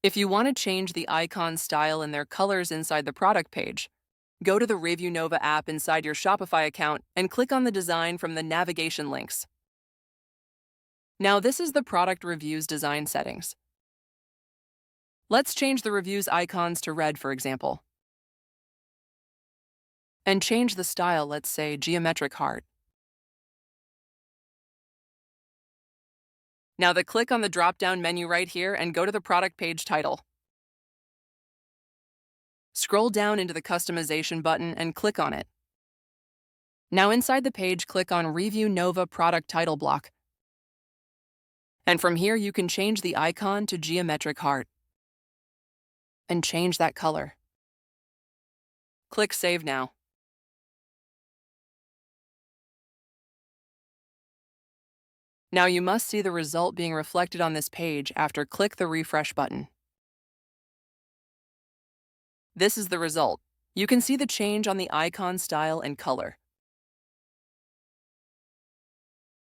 If you want to change the icon style and their colors inside the product page, go to the RevuNova app inside your Shopify account and click on the design from the navigation links. Now this is the product reviews design settings. Let's change the reviews icons to red, for example. And change the style, let's say geometric heart. Now click on the drop-down menu right here and go to the product page title. Scroll down into the customization button and click on it. Now inside the page, click on RevuNova product title block. And from here, you can change the icon to geometric heart. And change that color. Click Save now. Now you must see the result being reflected on this page after click the refresh button. This is the result. You can see the change on the icon style and color.